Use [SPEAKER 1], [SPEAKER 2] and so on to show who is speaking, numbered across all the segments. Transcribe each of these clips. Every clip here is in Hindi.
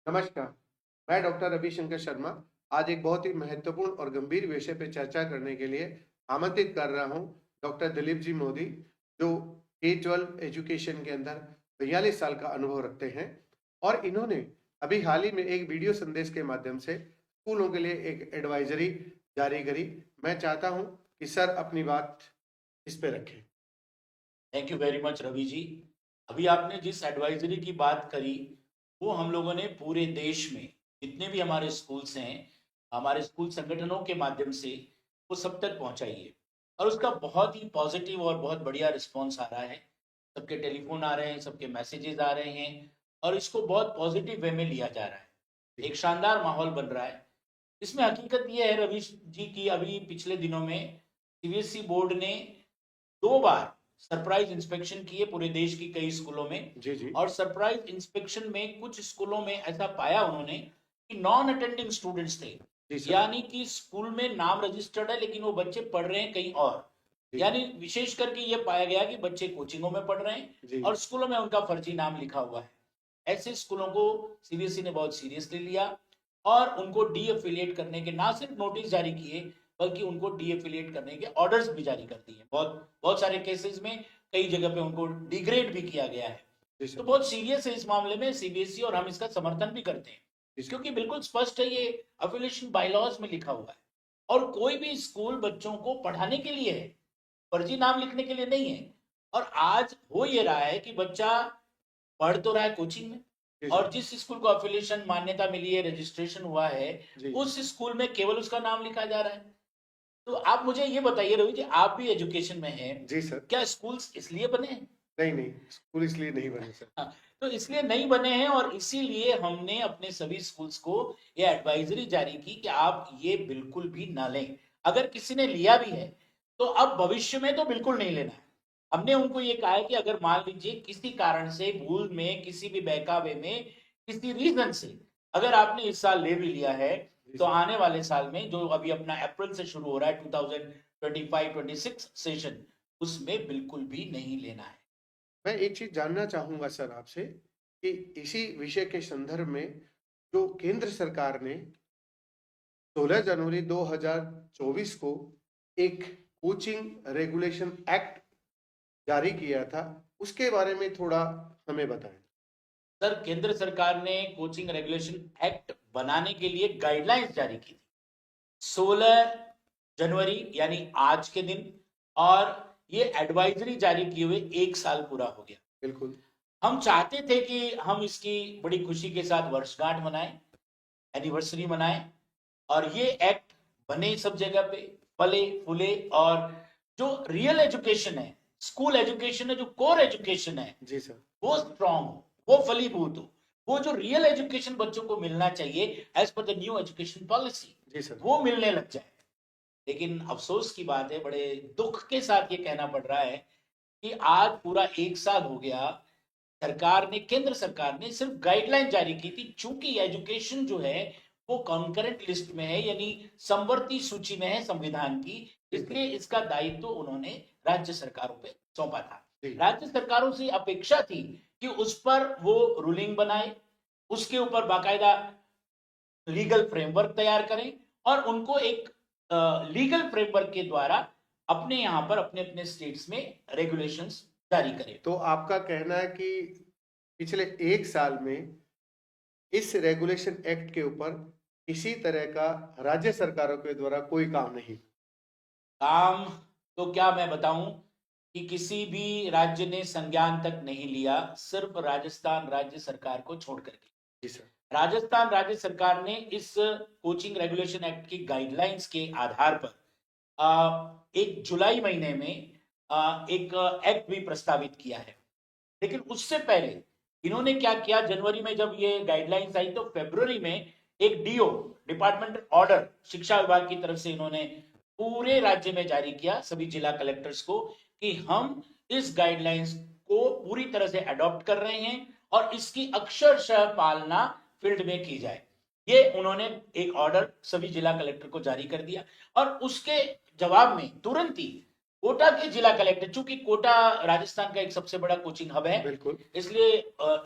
[SPEAKER 1] नमस्कार, मैं डॉक्टर रविशंकर शर्मा आज एक बहुत ही महत्वपूर्ण और गंभीर विषय पे चर्चा करने के लिए आमंत्रित कर रहा हूँ डॉक्टर दिलीप जी मोदी, जो K-12 एजुकेशन के अंदर 42 साल का अनुभव रखते हैं और इन्होंने अभी हाल ही में एक वीडियो संदेश के माध्यम से स्कूलों के लिए एक एडवाइजरी जारी करी। मैं चाहता हूँ कि सर अपनी बात इस पे रखें।
[SPEAKER 2] Thank you very much Ravi ji. अभी आपने जिस एडवाइजरी की बात करी वो हम लोगों ने पूरे देश में जितने भी हमारे स्कूल्स हैं, हमारे स्कूल संगठनों के माध्यम से वो सब तक पहुंचाई है और उसका बहुत ही पॉजिटिव और बहुत बढ़िया रिस्पॉन्स आ रहा है। सबके टेलीफोन आ रहे हैं, सबके मैसेजेस आ रहे हैं और इसको बहुत पॉजिटिव वे में लिया जा रहा है। एक शानदार माहौल बन रहा है। इसमें हकीकत ये है रवि जी की अभी पिछले दिनों में सीबीएसई बोर्ड ने 2 बार सरप्राइज इंस्पेक्शन किए पूरे देश की कई स्कूलों में।
[SPEAKER 1] जी जी
[SPEAKER 2] और सरप्राइज इंस्पेक्शन में कुछ स्कूलों में ऐसा पाया उन्होंने कि नॉन अटेंडिंग स्टूडेंट्स थे,
[SPEAKER 1] जी सर।
[SPEAKER 2] यानी कि स्कूल में नाम रजिस्टर्ड है लेकिन वो बच्चे पढ़ रहे हैं कहीं और।
[SPEAKER 1] जी
[SPEAKER 2] यानी विशेष करके ये पाया गया कि बच्चे कोचिंगों में पढ़ रहे हैं
[SPEAKER 1] जी
[SPEAKER 2] और स्कूलों में उनका फर्जी नाम लिखा हुआ है। ऐसे स्कूलों को सीबीएसई ने बहुत सीरियसली लिया और उनको डी एफिलिएट करने के ना सिर्फ नोटिस जारी किए बल्कि उनको डी एफिलिएट करने के ऑर्डर्स भी जारी कर दिए। बहुत बहुत सारे केसेस में कई जगह पे उनको डिग्रेड भी किया गया है।
[SPEAKER 1] जी
[SPEAKER 2] तो
[SPEAKER 1] सर।
[SPEAKER 2] बहुत सीरियस है इस मामले में सीबीएसई और हम इसका समर्थन भी करते हैं
[SPEAKER 1] जी सर।
[SPEAKER 2] क्योंकि बिल्कुल स्पष्ट है, ये एफिलिएशन बायलॉज में लिखा हुआ है और कोई भी स्कूल बच्चों को पढ़ाने के लिए है, फर्जी नाम लिखने के लिए नहीं है। और आज हो ये रहा है कि बच्चा पढ़ तो रहा है कोचिंग में
[SPEAKER 1] जी
[SPEAKER 2] और
[SPEAKER 1] सर।
[SPEAKER 2] जिस स्कूल को एफिलिएशन मान्यता मिली है, रजिस्ट्रेशन हुआ है,
[SPEAKER 1] जी
[SPEAKER 2] उस स्कूल में केवल उसका नाम लिखा जा रहा है। तो आप मुझे ये बताइए रवि जी, आप भी एजुकेशन में हैं,
[SPEAKER 1] जी सर।
[SPEAKER 2] क्या स्कूल्स इसलिए बने हैं?
[SPEAKER 1] नहीं नहीं, स्कूल इसलिए नहीं बने सर।
[SPEAKER 2] हाँ, तो इसलिए नहीं बने हैं और इसीलिए हमने अपने सभी स्कूल्स को ये एडवाइजरी जारी की कि आप ये बिल्कुल भी ना लें। अगर किसी ने लिया भी है तो अब भविष्य में तो बिल्कुल नहीं लेना है। हमने उनको ये कहा है कि अगर मान लीजिए किसी कारण से भूल में, किसी भी बहकावे में, किसी रीजन से अगर आपने इस साल ले भी लिया है
[SPEAKER 1] जी
[SPEAKER 2] तो
[SPEAKER 1] सर।
[SPEAKER 2] आने वाले साल में जो अभी अपना अप्रैल से शुरू हो रहा है 2025-26 सेशन, उसमें बिल्कुल भी नहीं लेना है।
[SPEAKER 1] मैं एक चीज जानना चाहूंगा सर आपसे कि इसी विषय के संदर्भ में जो केंद्र सरकार ने 16 जनवरी 2024 को एक कोचिंग रेगुलेशन एक्ट जारी किया था, उसके बारे में थोड़ा हमें बताएं।
[SPEAKER 2] सर, केंद्र सरकार ने कोचिंग रेगुलेशन एक्ट बनाने के लिए गाइडलाइंस जारी की थी 16 जनवरी यानी आज के दिन। और ये एडवाइजरी जारी किए हुए 1 साल पूरा हो गया।
[SPEAKER 1] बिल्कुल।
[SPEAKER 2] हम चाहते थे कि हम इसकी बड़ी खुशी के साथ वर्षगांठ मनाएं, एनिवर्सरी मनाएं और ये एक्ट बने सब जगह पे, फले फूले और जो रियल एजुकेशन है, स्कूल एजुकेशन है, जो कोर एजुकेशन है,
[SPEAKER 1] जी सर।
[SPEAKER 2] वो स्ट्रांग हो, वो फलीभूत हो, वो जो रियल एजुकेशन बच्चों को मिलना चाहिए as per the new education policy,
[SPEAKER 1] जी सर।
[SPEAKER 2] वो मिलने लग जाए। लेकिन अफसोस की बात है, बड़े दुख के साथ ये कहना पड़ रहा है कि आज पूरा 1 साल हो गया, सरकार ने, केंद्र सरकार ने सिर्फ गाइडलाइन जारी की थी। चूंकि एजुकेशन जो है वो कॉन्करेंट लिस्ट में है, यानी समवर्ती सूची में है संविधान की,
[SPEAKER 1] बिल्कुल।
[SPEAKER 2] इसलिए इसका दायित्व उन्होंने राज्य सरकारों पे सौंपा था।
[SPEAKER 1] जी
[SPEAKER 2] राज्य सरकारों से अपेक्षा थी कि उस पर वो रूलिंग बनाए, उसके ऊपर बाकायदा लीगल फ्रेमवर्क तैयार करें और उनको एक लीगल फ्रेमवर्क के द्वारा अपने यहां पर अपने अपने स्टेट्स में रेगुलेशंस जारी करें।
[SPEAKER 1] तो आपका कहना है कि पिछले 1 साल में इस रेगुलेशन एक्ट के ऊपर किसी तरह का राज्य सरकारों के द्वारा कोई काम नहीं।
[SPEAKER 2] काम तो क्या मैं बताऊं कि किसी भी राज्य ने संज्ञान तक नहीं लिया, सिर्फ राजस्थान राज्य सरकार को छोड़ करके।
[SPEAKER 1] जी सर।
[SPEAKER 2] राजस्थान राज्य सरकार ने इस कोचिंग रेगुलेशन एक्ट की गाइडलाइंस के आधार पर 1 जुलाई महीने में एक एक्ट भी प्रस्तावित किया है। लेकिन उससे पहले इन्होंने क्या किया, जनवरी में जब ये गाइडलाइंस आई तो फरवरी में एक डीओ, डिपार्टमेंटल ऑर्डर, शिक्षा विभाग की तरफ से इन्होंने पूरे राज्य में जारी किया सभी जिला कलेक्टर्स को कि हम इस गाइडलाइंस को पूरी तरह से अडॉप्ट कर रहे हैं और इसकी अक्षरशः पालना फील्ड में की जाए। ये उन्होंने एक ऑर्डर सभी जिला कलेक्टर को जारी कर दिया और उसके जवाब में तुरंत ही कोटा के जिला कलेक्टर, चूंकि कोटा राजस्थान का एक सबसे बड़ा कोचिंग हब है,
[SPEAKER 1] बिल्कुल।
[SPEAKER 2] इसलिए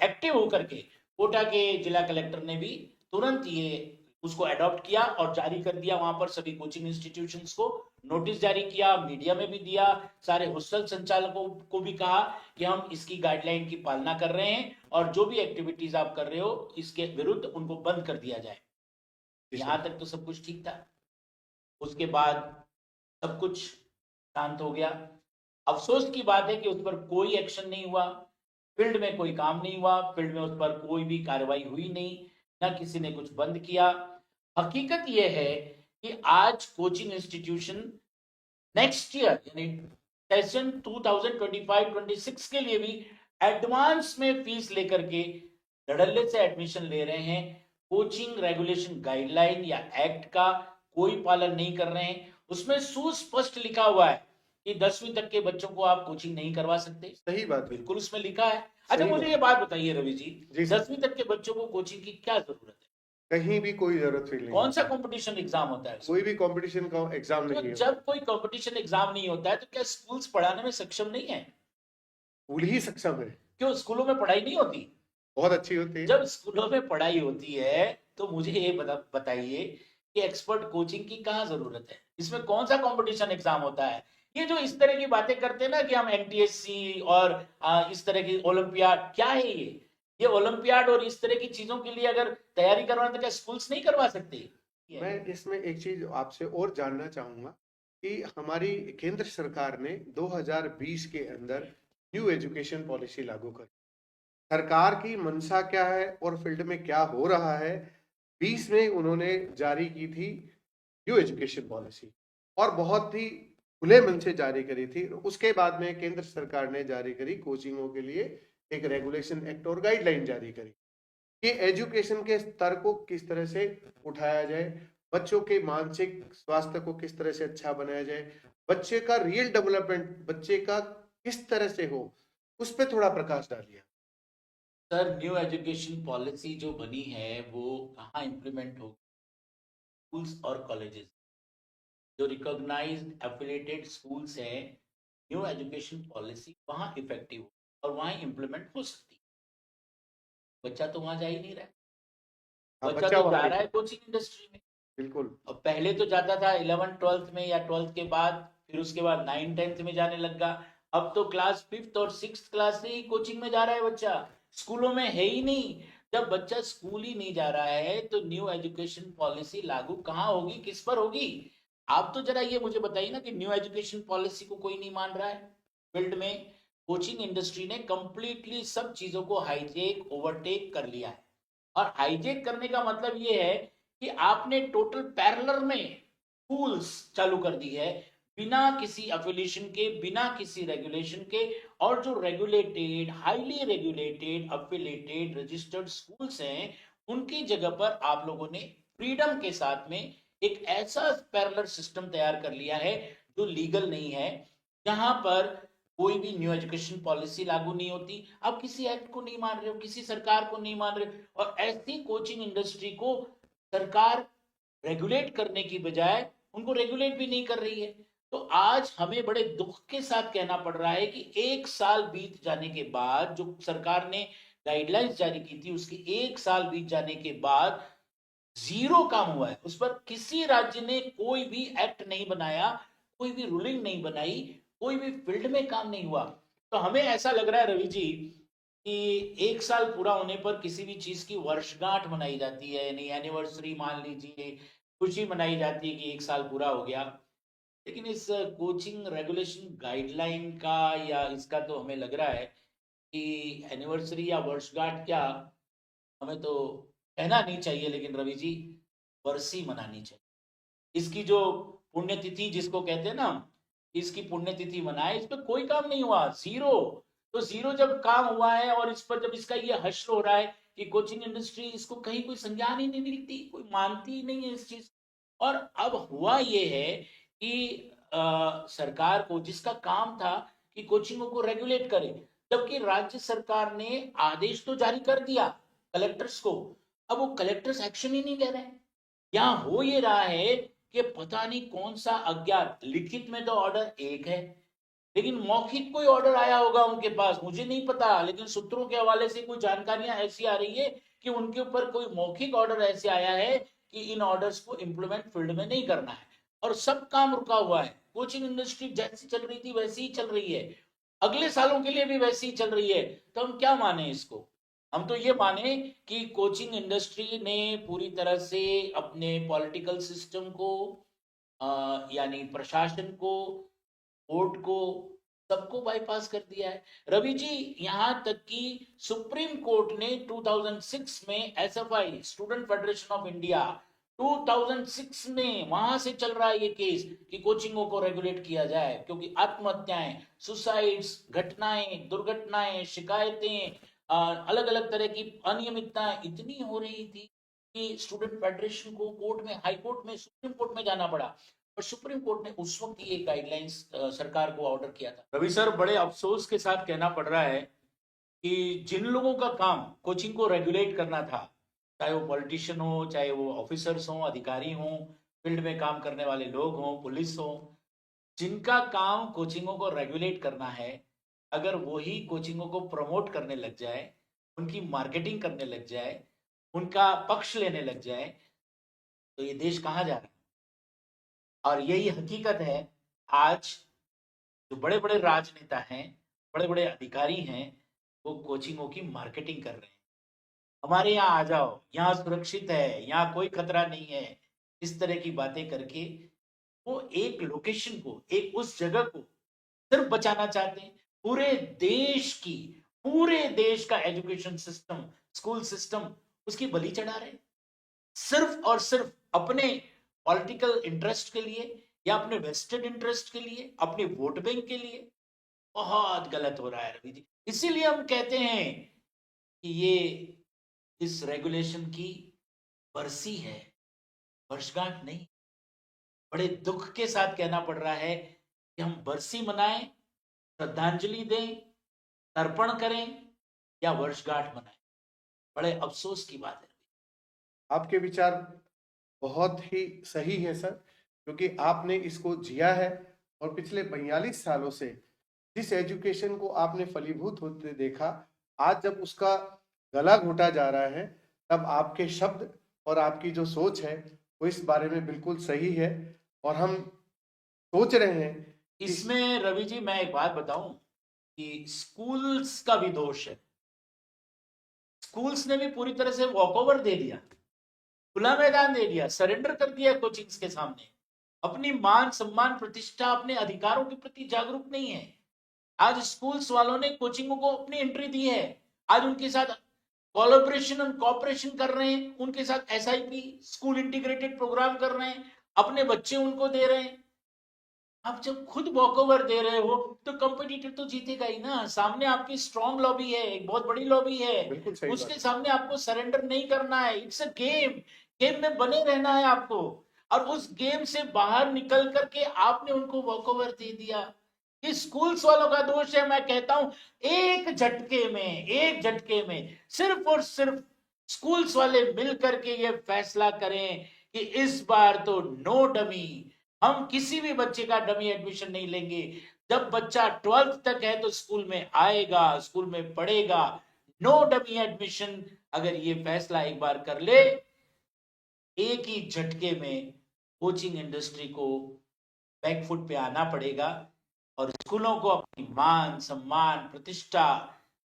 [SPEAKER 2] एक्टिव होकर के कोटा के जिला कलेक्टर ने भी तुरंत ये उसको अडॉप्ट किया और जारी कर दिया, वहां पर सभी कोचिंग इंस्टीट्यूशंस को नोटिस जारी किया, मीडिया में भी दिया, सारे हॉस्टल संचालकों को भी कहा कि हम इसकी गाइडलाइन की पालना कर रहे हैं और जो भी एक्टिविटीज आप कर रहे हो इसके विरुद्ध उनको बंद कर दिया जाए। यहां तक तो सब कुछ ठीक था। उसके बाद सब कुछ शांत हो गया। अफसोस की बात है कि उस पर कोई एक्शन नहीं हुआ, फील्ड में कोई काम नहीं हुआ, फील्ड में उस पर कोई भी कार्रवाई हुई नहीं, ना किसी ने कुछ बंद किया। हकीकत यह है कि आज कोचिंग इंस्टीट्यूशन नेक्स्ट ईयर यानी सेशन 2025-26 के लिए भी एडवांस में फीस लेकर के धड़ल्ले से एडमिशन ले रहे हैं। कोचिंग रेगुलेशन गाइडलाइन या एक्ट का कोई पालन नहीं कर रहे हैं। उसमें सुस्पष्ट लिखा हुआ है कि 10वीं तक के बच्चों को आप कोचिंग नहीं करवा सकते।
[SPEAKER 1] सही बात,
[SPEAKER 2] बिल्कुल उसमें लिखा है। अच्छा
[SPEAKER 1] सही
[SPEAKER 2] मुझे
[SPEAKER 1] बात।
[SPEAKER 2] ये बात बताइए रवि जी,
[SPEAKER 1] जी सर।
[SPEAKER 2] 10वीं तक के बच्चों को कोचिंग की क्या जरूरत है?
[SPEAKER 1] कहीं भी कोई जरूरत फील नहीं
[SPEAKER 2] कौन सा
[SPEAKER 1] होती।
[SPEAKER 2] कंपटीशन एग्जाम होता है उसमें?
[SPEAKER 1] कोई भी कंपटीशन का एग्जाम
[SPEAKER 2] तो
[SPEAKER 1] नहीं है।
[SPEAKER 2] जब कोई कंपटीशन एग्जाम नहीं होता है तो क्या स्कूल्स पढ़ाने में सक्षम नहीं है?
[SPEAKER 1] स्कूल ही सक्षम है,
[SPEAKER 2] क्यों स्कूलों में पढ़ाई नहीं होती?
[SPEAKER 1] बहुत अच्छी होती है।
[SPEAKER 2] जब स्कूलों में पढ़ाई होती है तो मुझे ये बताइए कि एक्सपर्ट कोचिंग की कहाँ जरूरत है? इसमें कौन सा कंपटीशन एग्जाम होता है? ये जो इस तरह की बातें करते हैं ना कि हम एनटीएससी और इस तरह की ओलंपियाड, क्या है ये ओलंपियाड और इस तरह की चीजों के लिए अगर तैयारी करवाना तो क्या स्कूल्स नहीं करवा सकते?
[SPEAKER 1] मैं इसमें एक चीज आपसे और जानना चाहूंगा कि हमारी केंद्र सरकार ने 2020 के अंदर न्यू एजुकेशन पॉलिसी लागू करी। सरकार की मंशा क्या है और फील्ड में क्या हो रहा है, 20 में उन्होंने जारी की थी न्यू एजुकेशन पॉलिसी और बहुत ही खुले मन से जारी करी थी। उसके बाद में केंद्र सरकार ने जारी करी कोचिंगों के लिए एक रेगुलेशन एक्ट और गाइडलाइन जारी करी कि एजुकेशन के स्तर को किस तरह से उठाया जाए, बच्चों के मानसिक स्वास्थ्य को किस तरह से अच्छा बनाया जाए, बच्चे का रियल डेवलपमेंट बच्चे का किस तरह से हो, उस पर थोड़ा प्रकाश डालिए।
[SPEAKER 2] सर न्यू एजुकेशन पॉलिसी जो बनी है वो कहाँ इम्प्लीमेंट होगी? स्कूल्स और कॉलेजेस जो रिकॉग्नाइज्ड एफिलिएटेड स्कूल्स हैं, न्यू एजुकेशन पॉलिसी वहाँ इफेक्टिव हो और वहाँ इम्प्लीमेंट हो सकती है। बच्चा तो वहाँ जा ही नहीं रहा है,
[SPEAKER 1] हाँ,
[SPEAKER 2] बच्चा
[SPEAKER 1] बच्चा
[SPEAKER 2] तो जा
[SPEAKER 1] वहाँ
[SPEAKER 2] रहा है कोचिंग इंडस्ट्री में।
[SPEAKER 1] बिल्कुल।
[SPEAKER 2] अब पहले तो जाता था 11th-12th में या 12th के बाद, फिर उसके बाद 9th-10th में जाने लगा। अब तो क्लास 5th और 6th क्लास से ही कोचिंग में जा रहा है बच्चा, स्कूलों में है ही नहीं। जब बच्चा स्कूल ही नहीं जा रहा है तो न्यू एजुकेशन पॉलिसी लागू कहाँ होगी, किस पर होगी? आप तो जरा ये मुझे बताइए ना कि न्यू एजुकेशन पॉलिसी को कोई नहीं मान रहा है फील्ड में। कोचिंग इंडस्ट्री ने कंप्लीटली सब चीजों को हाईजेक ओवरटेक कर लिया है और हाईजेक करने का मतलब ये है कि आपने टोटल पैरेलल में स्कूल्स चालू कर दी है बिना किसी एफिलिएशन के, बिना किसी रेगुलेशन के। और जो regulated, highly regulated affiliated registered schools हैं उनकी जगह पर आप लोगों ने फ्रीडम के साथ में एक ऐसा पैरेलल सिस्टम तैयार कर लिया है जो लीगल नहीं है, जहां पर कोई भी न्यू एजुकेशन पॉलिसी लागू नहीं होती। आप किसी एक्ट को नहीं मान रहे हो, किसी सरकार को नहीं मान रहे हो, और ऐसी कोचिंग इंडस्ट्री को सरकार रेगुलेट करने की बजाय उनको रेगुलेट भी नहीं कर रही है। तो आज हमें बड़े दुख के साथ कहना पड़ रहा है कि 1 साल बीत जाने के बाद, जो सरकार ने गाइडलाइंस जारी की थी उसके 1 साल बीत जाने के बाद जीरो काम हुआ है। उस पर किसी राज्य ने कोई भी एक्ट नहीं बनाया, कोई भी रूलिंग नहीं बनाई, कोई भी फील्ड में काम नहीं हुआ। तो हमें ऐसा लग रहा है रवि जी कि 1 साल पूरा होने पर किसी भी चीज की वर्षगांठ मनाई जाती है, यानी एनिवर्सरी मान लीजिए, खुशी मनाई जाती है कि 1 साल पूरा हो गया। लेकिन इस कोचिंग रेगुलेशन गाइडलाइन का या इसका तो हमें लग रहा है कि एनिवर्सरी या वर्षगांठ क्या, हमें तो कहना नहीं चाहिए, लेकिन रवि जी बरसी मनानी चाहिए। इसकी जो पुण्यतिथि जिसको कहते हैं ना, इसकी पुण्यतिथि मनाए, इस पर कोई काम नहीं हुआ, जीरो। तो जीरो जब काम हुआ है और इस पर जब इसका ये हश्र हो रहा है कि कोचिंग इंडस्ट्री, इसको कहीं कोई संज्ञान ही नहीं मिलती, कोई मानती ही नहीं है इस चीज। और अब हुआ ये है कि सरकार को, जिसका काम था कि कोचिंगों को रेगुलेट करे, जबकि राज्य सरकार ने आदेश तो जारी कर दिया कलेक्टर्स को, अब वो कलेक्टर्स एक्शन ही नहीं ले रहे हैं। यहाँ हो ये रहा है कि पता नहीं कौन सा अज्ञात, लिखित में तो ऑर्डर एक है लेकिन मौखिक कोई ऑर्डर आया होगा उनके पास, मुझे नहीं पता, लेकिन सूत्रों के हवाले से कुछ जानकारियां ऐसी आ रही है कि उनके ऊपर कोई मौखिक ऑर्डर ऐसे आया है कि इन ऑर्डर्स को इंप्लीमेंट फील्ड में नहीं करना है और सब काम रुका हुआ है। कोचिंग इंडस्ट्री जैसी चल रही थी वैसी ही चल रही है, अगले सालों के लिए भी वैसी ही चल रही है। तो हम क्या माने इसको? हम तो ये माने कि कोचिंग इंडस्ट्री ने पूरी तरह से अपने पॉलिटिकल सिस्टम को, यानी प्रशासन को, कोर्ट को, सबको बाईपास कर दिया है। रवि जी, यहां तक कि सुप्रीम कोर्ट ने 2006 में SFI, student federation of India, 2006 में वहां से चल रहा है ये केस कि कोचिंगों को रेगुलेट किया जाए, क्योंकि आत्महत्याएं, सुसाइड्स, घटनाएं, दुर्घटनाएं, शिकायतें, अलग अलग तरह की अनियमितताएं इतनी हो रही थी कि स्टूडेंट फेडरेशन को कोर्ट में, हाई कोर्ट में, सुप्रीम कोर्ट में जाना पड़ा। और सुप्रीम कोर्ट ने उस वक्त ये गाइडलाइंस सरकार को ऑर्डर किया था। रवि सर, बड़े अफसोस के साथ कहना पड़ रहा है कि जिन लोगों का काम कोचिंग को रेगुलेट करना था, चाहे वो पॉलिटिशियन हो, चाहे वो ऑफिसर्स हो, अधिकारी हो, फील्ड में काम करने वाले लोग हों, पुलिस हो, जिनका काम कोचिंगों को रेगुलेट करना है, अगर वही कोचिंगों को प्रमोट करने लग जाए, उनकी मार्केटिंग करने लग जाए, उनका पक्ष लेने लग जाए, तो ये देश कहाँ जा रहा है? और यही हकीकत है। आज जो बड़े बड़े राजनेता हैं, बड़े बड़े अधिकारी हैं, वो कोचिंगों की मार्केटिंग कर रहे हैं। हमारे यहाँ आ जाओ, यहाँ सुरक्षित है, यहाँ कोई खतरा नहीं है, इस तरह की बातें करके वो एक लोकेशन को, एक उस जगह को सिर्फ बचाना चाहते हैं। पूरे देश का एजुकेशन सिस्टम, स्कूल सिस्टम उसकी बलि चढ़ा रहे हैं, सिर्फ और सिर्फ अपने पॉलिटिकल इंटरेस्ट के लिए या अपने वेस्टेड इंटरेस्ट के लिए, अपने वोट बैंक के लिए। बहुत गलत हो रहा है रवि जी। इसीलिए हम कहते हैं कि ये इस रेगुलेशन की बरसी है, वर्षगांठ नहीं। बड़े दुख के साथ कहना पड़ रहा है कि हम बरसी मनाएं, श्रद्धांजलि दें, तर्पण करें या वर्षगांठ मनाएं। बड़े अफसोस की बात है।
[SPEAKER 1] आपके विचार बहुत ही सही है सर, क्योंकि आपने इसको जिया है और पिछले 42 सालों से जिस एजुकेशन को आपने फलीभूत होते देखा, आज जब उसका गला घोटा जा रहा है, तब आपके शब्द और आपकी जो सोच है वो इस बारे में बिल्कुल सही है। और हम सोच रहे हैं
[SPEAKER 2] इसमें रवि जी मैं एक बात बताऊं कि स्कूल्स का भी दोष है। स्कूल्स ने भी पूरी तरह से वॉकओवर दे दिया, खुला मैदान दे दिया, सरेंडर कर दिया कोचिंग्स के सामने। अपनी मान सम्मान प्रतिष्ठा, अपने अधिकारों के प्रति जागरूक नहीं है। आज स्कूल्स वालों ने कोचिंगों को अपनी एंट्री दी है, आज उनके साथ कोलैबोरेशन और कोऑपरेशन कर रहे हैं, उनके साथ एसआईपी, स्कूल इंटीग्रेटेड प्रोग्राम कर रहे हैं, अपने बच्चे उनको दे रहे हैं। आप जब खुद वॉकओवर दे रहे हो तो कंपटीटर तो जीतेगा ही ना। सामने आपकी स्ट्रॉन्ग लॉबी है, एक बहुत बड़ी लॉबी है, उसके सामने आपको सरेंडर नहीं करना है। इट्स अ गेम, गेम में बने रहना है आपको। और उस गेम से बाहर निकल करके आपने उनको वॉकओवर दे दिया। ये स्कूल्स वालों का दोष है। मैं कहता हूं एक झटके में सिर्फ और सिर्फ स्कूल्स वाले मिल करके ये फैसला करें कि इस बार तो नो डमी, हम किसी भी बच्चे का डमी एडमिशन नहीं लेंगे। जब बच्चा 12th तक है तो स्कूल में आएगा, स्कूल में पढ़ेगा, नो डमी एडमिशन। अगर ये फैसला एक बार कर ले, एक ही झटके में कोचिंग इंडस्ट्री को बैकफुट पे आना पड़ेगा और स्कूलों को अपनी मान सम्मान प्रतिष्ठा,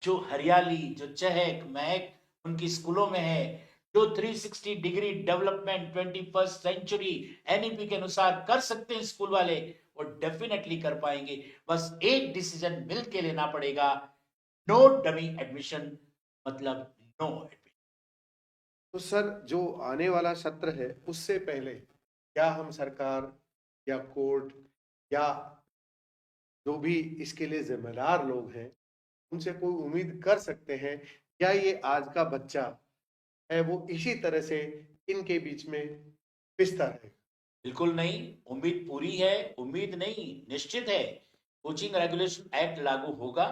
[SPEAKER 2] जो हरियाली, जो चहक महक उनकी स्कूलों में है, जो 360 degree development 21st century NEP के अनुसार कर सकते हैं स्कूल वाले, वो डेफिनेटली कर पाएंगे। बस एक डिसीजन मिल के लेना पड़ेगा, नो डमी एडमिशन, मतलब नो एडमिशन।
[SPEAKER 1] तो सर, जो आने वाला सत्र है उससे पहले क्या हम सरकार या कोर्ट या जो भी इसके लिए जिम्मेदार लोग हैं उनसे कोई उम्मीद कर सकते हैं, क्या ये आज का बच्चा है वो इसी तरह से इनके बीच में पिसता है?
[SPEAKER 2] बिल्कुल नहीं, उम्मीद पूरी है। उम्मीद नहीं, निश्चित है। कोचिंग रेगुलेशन एक्ट लागू होगा,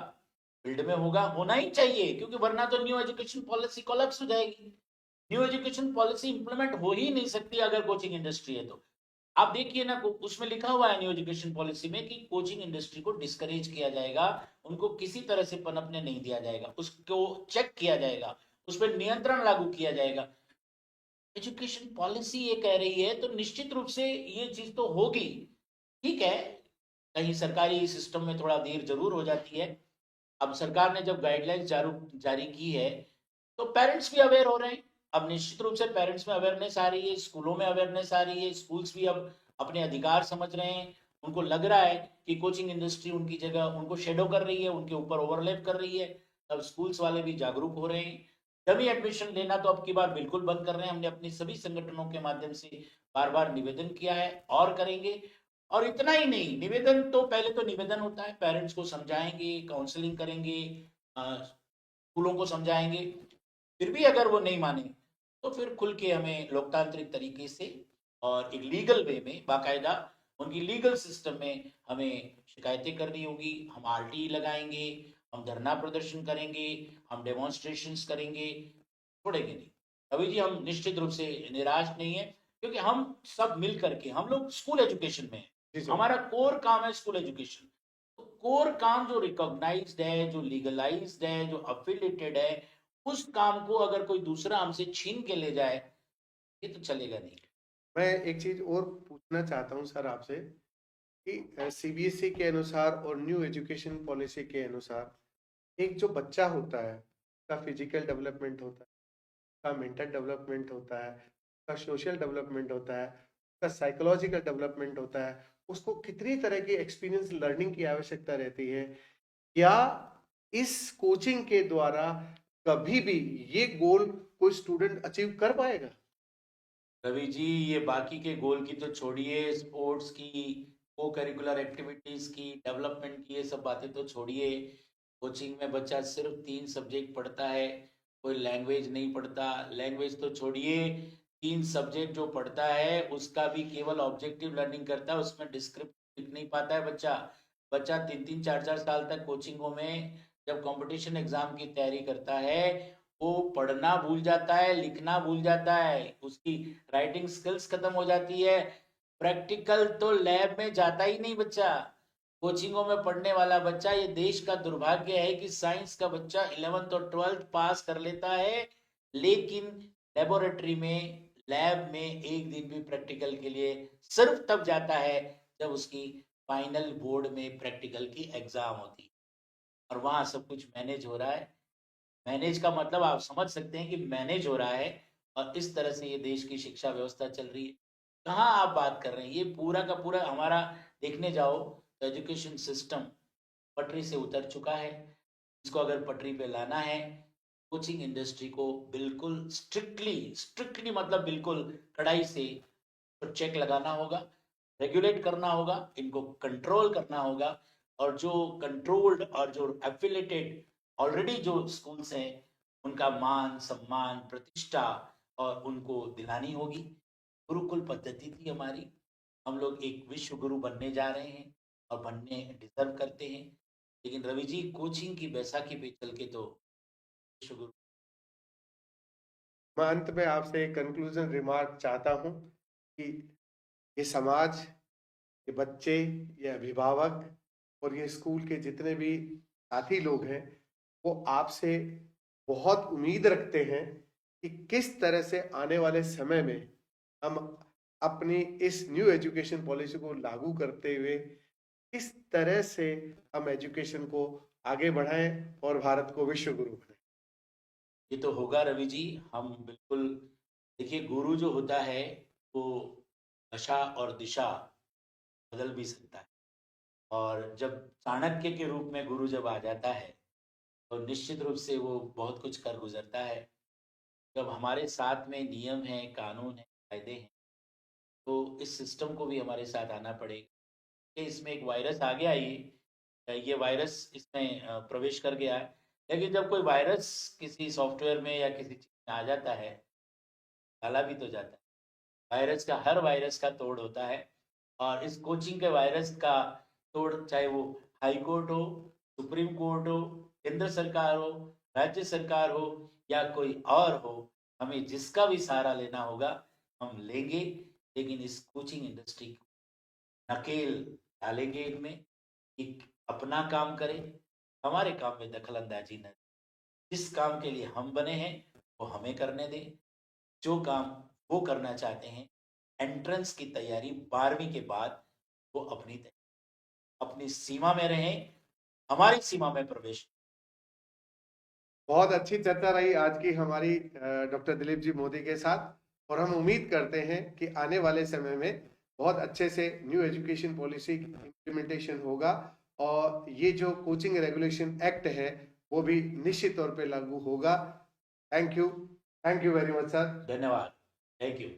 [SPEAKER 2] फील्ड में होगा, होना ही चाहिए, क्योंकि वरना तो न्यू एजुकेशन पॉलिसी कोलैप्स हो जाएगी। न्यू एजुकेशन पॉलिसी इंप्लीमेंट हो ही नहीं सकती अगर कोचिंग इंडस्ट्री है तो। आप देखिए ना, उसमें लिखा हुआ है न्यू एजुकेशन पॉलिसी में कि कोचिंग इंडस्ट्री को डिस्करेज किया जाएगा, उनको किसी तरह से पनपने नहीं दिया जाएगा, उसको चेक किया जाएगा, उस पर नियंत्रण लागू किया जाएगा। एजुकेशन पॉलिसी ये कह रही है तो निश्चित रूप से ये चीज तो होगी। ठीक है, कहीं सरकारी सिस्टम में थोड़ा देर जरूर हो जाती है। अब सरकार ने जब गाइडलाइंस जारी की है तो पेरेंट्स भी अवेयर हो रहे हैं। अब निश्चित रूप से पेरेंट्स में अवेयरनेस आ रही है, स्कूलों में अवेयरनेस आ रही है, स्कूल्स भी अब अपने अधिकार समझ रहे हैं। उनको लग रहा है कि कोचिंग इंडस्ट्री उनकी जगह उनको शेडो कर रही है, उनके ऊपर ओवरलैप कर रही है। तब स्कूल्स वाले भी जागरूक हो रहे हैं। डमी एडमिशन लेना तो अब की बार बिल्कुल बंद कर रहे हैं। हमने अपनी सभी संगठनों के माध्यम से बार बार निवेदन किया है और करेंगे। और इतना ही नहीं, निवेदन तो पहले तो निवेदन होता है, पेरेंट्स को समझाएंगे, काउंसलिंग करेंगे, स्कूलों को समझाएंगे। फिर भी अगर वो नहीं माने तो फिर खुल के हमें लोकतांत्रिक तरीके से और एक लीगल वे में बाकायदा उनकी लीगल सिस्टम में हमें शिकायतें करनी होगी। हम आरटीई लगाएंगे, हम धरना प्रदर्शन करेंगे, हम डेमोन्स्ट्रेशंस करेंगे, छोड़ेंगे नहीं। अभी जी हम निश्चित रूप से निराश नहीं है, क्योंकि हम सब मिल करके, हम लोग स्कूल एजुकेशन में हैं,
[SPEAKER 1] जी सर।
[SPEAKER 2] हमारा कोर काम है स्कूल एजुकेशन। तो कोर काम जो रिकॉग्नाइज्ड है, जो लीगलाइज्ड है, जो अफिलिएटेड है, उस काम को अगर कोई दूसरा हमसे छीन के ले जाए, ये तो चलेगा नहीं।
[SPEAKER 1] मैं एक चीज और पूछना चाहता हूँ सर आपसे कि सीबीएसई के अनुसार और न्यू एजुकेशन पॉलिसी के अनुसार एक जो बच्चा होता है उसका फिजिकल डेवलपमेंट होता है, उसका मेंटल डेवलपमेंट होता है, उसका सोशल डेवलपमेंट होता है, उसका साइकोलॉजिकल डेवलपमेंट होता है, उसको कितनी तरह की एक्सपीरियंस लर्निंग की आवश्यकता रहती है। क्या इस कोचिंग के द्वारा कभी भी ये गोल कोई स्टूडेंट अचीव कर पाएगा?
[SPEAKER 2] रवि जी, ये बाकी के गोल की तो छोड़िए, स्पोर्ट्स की, को करिकुलर एक्टिविटीज की, डेवलपमेंट की, ये सब बातें तो छोड़िए। कोचिंग में बच्चा सिर्फ 3 सब्जेक्ट पढ़ता है, कोई लैंग्वेज नहीं पढ़ता। लैंग्वेज तो छोड़िए, 3 सब्जेक्ट जो पढ़ता है उसका भी केवल ऑब्जेक्टिव लर्निंग करता है, उसमें डिस्क्रिप्टिव लिख नहीं पाता है बच्चा। बच्चा 3-3 4-4 साल तक कोचिंगों में जब कंपटीशन एग्जाम की तैयारी करता है, वो पढ़ना भूल जाता है, लिखना भूल जाता है, उसकी राइटिंग स्किल्स खत्म हो जाती है। प्रैक्टिकल तो लैब में जाता ही नहीं बच्चा। कोचिंगों में पढ़ने वाला बच्चा, ये देश का दुर्भाग्य है कि साइंस का बच्चा 11th और 12th पास कर लेता है, लेकिन लेबोरेटरी में, लैब में एक दिन भी प्रैक्टिकल के लिए सिर्फ तब जाता है जब उसकी फाइनल बोर्ड में प्रैक्टिकल की एग्जाम होती है, और वहां सब कुछ मैनेज हो रहा है। मैनेज का मतलब आप समझ सकते हैं कि मैनेज हो रहा है, और इस तरह से ये देश की शिक्षा व्यवस्था चल रही है। कहाँ आप बात कर रहे हैं, ये पूरा का पूरा हमारा देखने जाओ तो एजुकेशन सिस्टम पटरी से उतर चुका है। इसको अगर पटरी पे लाना है, कोचिंग इंडस्ट्री को बिल्कुल स्ट्रिक्टली स्ट्रिक्टली मतलब बिल्कुल कड़ाई से तो चेक लगाना होगा, रेगुलेट करना होगा, इनको कंट्रोल करना होगा। और जो कंट्रोल्ड और जो एफिलेटेड ऑलरेडी जो स्कूल्स हैं, उनका मान सम्मान प्रतिष्ठा और उनको दिलानी होगी। गुरुकुल पद्धति थी हमारी, हम लोग एक विश्व गुरु बनने जा रहे हैं और बनने डिजर्व करते हैं। लेकिन रवि जी, कोचिंग की बैसाखी पे चल के तो विश्व गुरु।
[SPEAKER 1] मैं अंत में आपसे एक कंक्लूजन रिमार्क चाहता हूँ कि ये समाज, ये बच्चे, ये अभिभावक और ये स्कूल के जितने भी साथी लोग हैं, वो आपसे बहुत उम्मीद रखते हैं कि किस तरह से आने वाले समय में हम अपनी इस न्यू एजुकेशन पॉलिसी को लागू करते हुए किस तरह से हम एजुकेशन को आगे बढ़ाएं और भारत को विश्व गुरु बनाएं।
[SPEAKER 2] ये तो होगा रवि जी, हम बिल्कुल। देखिए, गुरु जो होता है वो दशा और दिशा बदल भी सकता है। और जब चाणक्य के रूप में गुरु जब आ जाता है तो निश्चित रूप से वो बहुत कुछ कर गुजरता है। जब हमारे साथ में नियम है, कानून है, कायदे हैं, तो इस सिस्टम को भी हमारे साथ आना पड़ेगा। कि इसमें एक वायरस आ गया, ये वायरस इसमें प्रवेश कर गया है। लेकिन जब कोई वायरस किसी सॉफ्टवेयर में या किसी चीज में आ जाता है, डाला भी तो जाता है। वायरस का, हर वायरस का तोड़ होता है। और इस कोचिंग के वायरस का तोड़, चाहे वो हाई कोर्ट हो, सुप्रीम कोर्ट हो, केंद्र सरकार हो, राज्य सरकार हो, या कोई और हो, हमें जिसका भी सहारा लेना होगा हम लेंगे। लेकिन इस कोचिंग इंडस्ट्री को नकेल डालेंगे इनमें कि अपना काम करें, हमारे काम में दखल अंदाजी न। जिस काम के लिए हम बने हैं वो हमें करने दें। जो काम वो करना चाहते हैं, एंट्रेंस की तैयारी 12वीं के बाद वो अपनी सीमा में रहें, हमारी सीमा में प्रवेश।
[SPEAKER 1] बहुत अच्छी चर्चा रही आज की हमारी डॉक्टर दिलीप जी मोदी के साथ, और हम उम्मीद करते हैं कि आने वाले समय में बहुत अच्छे से न्यू एजुकेशन पॉलिसी इम्प्लीमेंटेशन होगा और ये जो कोचिंग रेगुलेशन एक्ट है वो भी निश्चित तौर पे लागू होगा। Thank you very much sir.
[SPEAKER 2] धन्यवाद। Thank you.